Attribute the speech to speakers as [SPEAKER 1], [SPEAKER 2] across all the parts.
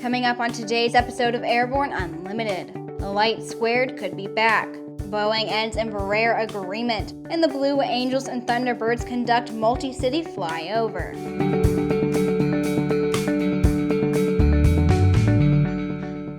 [SPEAKER 1] Coming up on today's episode of Airborne Unlimited, Lightsquared could be back. Boeing ends Embraer agreement, and the Blue Angels and Thunderbirds conduct multi-city flyover.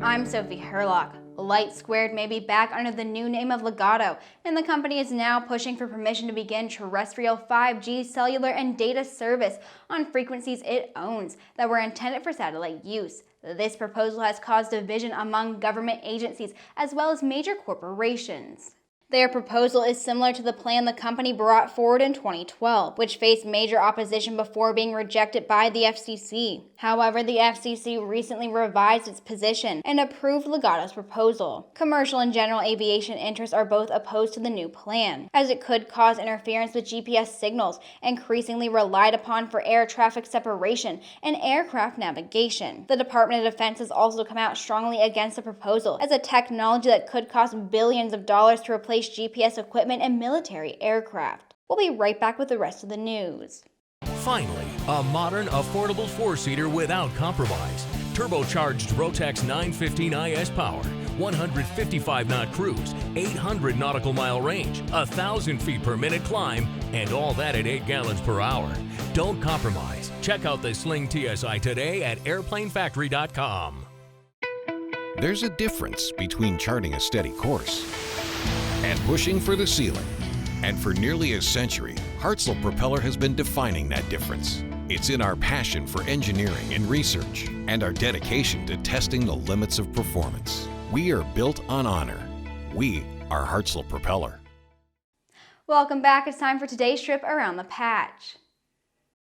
[SPEAKER 1] I'm Sophie Herlock. Lightsquared may be back under the new name of Ligado, and the company is now pushing for permission to begin terrestrial 5G cellular and data service on frequencies it owns that were intended for satellite use. This proposal has caused division among government agencies as well as major corporations. Their proposal is similar to the plan the company brought forward in 2012, which faced major opposition before being rejected by the FCC. However, the FCC recently revised its position and approved Ligado's proposal. Commercial and general aviation interests are both opposed to the new plan, as it could cause interference with GPS signals, increasingly relied upon for air traffic separation and aircraft navigation. The Department of Defense has also come out strongly against the proposal as a technology that could cost billions of dollars to replace GPS equipment and military aircraft. We'll be right back with the rest of the news.
[SPEAKER 2] Finally, a modern, affordable four-seater without compromise. Turbocharged Rotax 915 IS power, 155-knot cruise, 800 nautical mile range, 1,000 feet per minute climb, and all that at 8 gallons per hour. Don't compromise. Check out the Sling TSI today at airplanefactory.com.
[SPEAKER 3] There's a difference between charting a steady course and pushing for the ceiling. And for nearly a century, Hartzell Propeller has been defining that difference. It's in our passion for engineering and research and our dedication to testing the limits of performance. We are built on honor. We are Hartzell Propeller.
[SPEAKER 1] Welcome back. It's time for today's trip around the patch.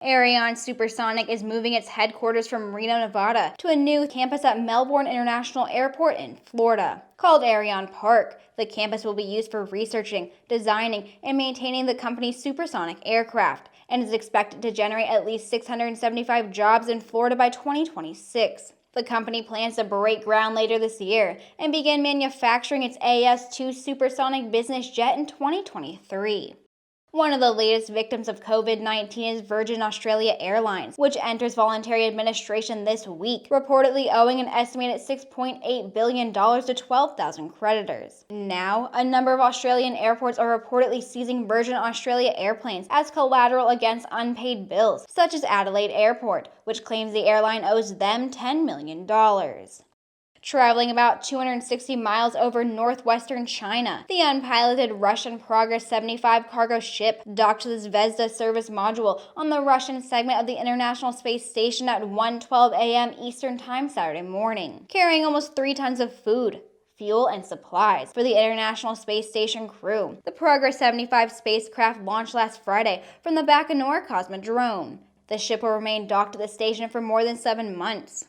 [SPEAKER 1] Aerion Supersonic is moving its headquarters from Reno, Nevada to a new campus at Melbourne International Airport in Florida. Called Aerion Park, the campus will be used for researching, designing, and maintaining the company's supersonic aircraft, and is expected to generate at least 675 jobs in Florida by 2026. The company plans to break ground later this year and begin manufacturing its AS-2 supersonic business jet in 2023. One of the latest victims of COVID-19 is Virgin Australia Airlines, which enters voluntary administration this week, reportedly owing an estimated $6.8 billion to 12,000 creditors. Now, a number of Australian airports are reportedly seizing Virgin Australia airplanes as collateral against unpaid bills, such as Adelaide Airport, which claims the airline owes them $10 million. Traveling about 260 miles over northwestern China, the unpiloted Russian Progress 75 cargo ship docked to the Zvezda service module on the Russian segment of the International Space Station at 1:12 a.m. Eastern Time Saturday morning, carrying almost 3 tons of food, fuel, and supplies for the International Space Station crew. The Progress 75 spacecraft launched last Friday from the Baikonur Cosmodrome. The ship will remain docked at the station for more than 7 months.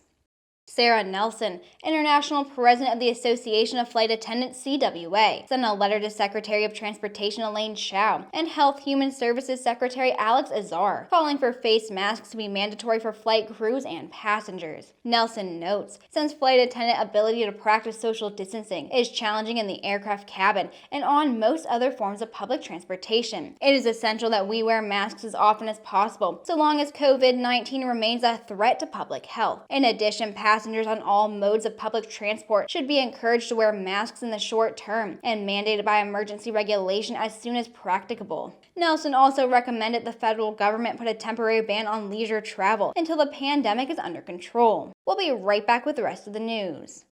[SPEAKER 1] Sarah Nelson, International President of the Association of Flight Attendants CWA, sent a letter to Secretary of Transportation Elaine Chao and Health Human Services Secretary Alex Azar, calling for face masks to be mandatory for flight crews and passengers. Nelson notes, since flight attendant ability to practice social distancing is challenging in the aircraft cabin and on most other forms of public transportation, it is essential that we wear masks as often as possible, so long as COVID-19 remains a threat to public health. In addition, passengers on all modes of public transport should be encouraged to wear masks in the short term and mandated by emergency regulation as soon as practicable. Nelson also recommended the federal government put a temporary ban on leisure travel until the pandemic is under control. We'll be right back with the rest of the news.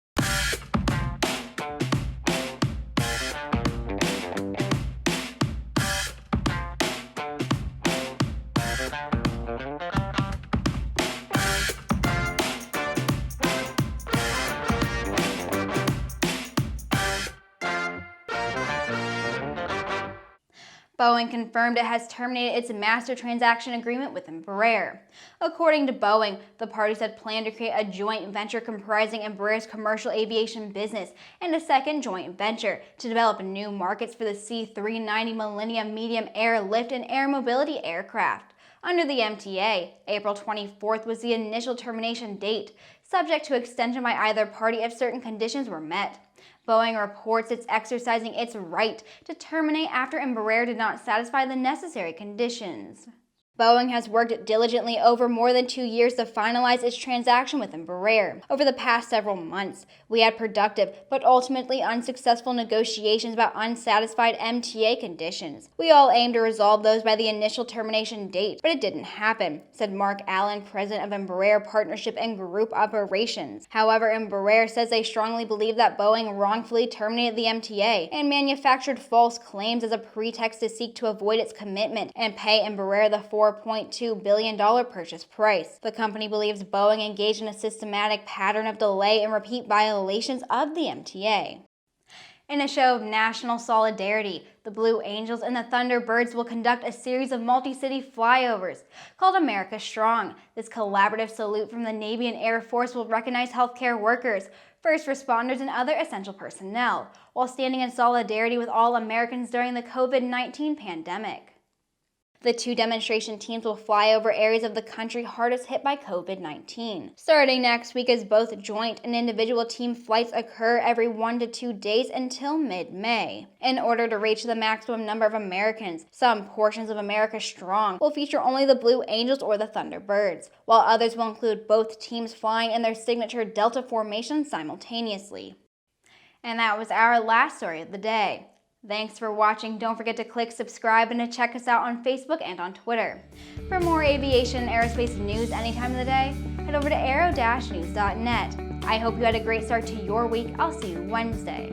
[SPEAKER 1] Boeing confirmed it has terminated its master transaction agreement with Embraer. According to Boeing, the parties had planned to create a joint venture comprising Embraer's commercial aviation business and a second joint venture to develop new markets for the C-390 Millennium medium airlift and air mobility aircraft. Under the MTA, April 24th was the initial termination date, subject to extension by either party if certain conditions were met. Boeing reports it's exercising its right to terminate after Embraer did not satisfy the necessary conditions. Boeing has worked diligently over more than 2 years to finalize its transaction with Embraer. Over the past several months, we had productive but ultimately unsuccessful negotiations about unsatisfied MTA conditions. We all aimed to resolve those by the initial termination date, but it didn't happen, said Mark Allen, president of Embraer Partnership and Group Operations. However, Embraer says they strongly believe that Boeing wrongfully terminated the MTA and manufactured false claims as a pretext to seek to avoid its commitment and pay Embraer the $4.2 billion purchase price. The company believes Boeing engaged in a systematic pattern of delay and repeat violations of the MTA. In a show of national solidarity, the Blue Angels and the Thunderbirds will conduct a series of multi-city flyovers called America Strong. This collaborative salute from the Navy and Air Force will recognize healthcare workers, first responders, and other essential personnel, while standing in solidarity with all Americans during the COVID-19 pandemic. The two demonstration teams will fly over areas of the country hardest hit by COVID-19. Starting next week, as both joint and individual team flights occur every 1 to 2 days until mid-May. In order to reach the maximum number of Americans, some portions of America Strong will feature only the Blue Angels or the Thunderbirds, while others will include both teams flying in their signature Delta formation simultaneously. And that was our last story of the day. Thanks for watching. Don't forget to click subscribe and to check us out on Facebook and on Twitter. For more aviation and aerospace news any time of the day, head over to aero-news.net. I hope you had a great start to your week. I'll see you Wednesday.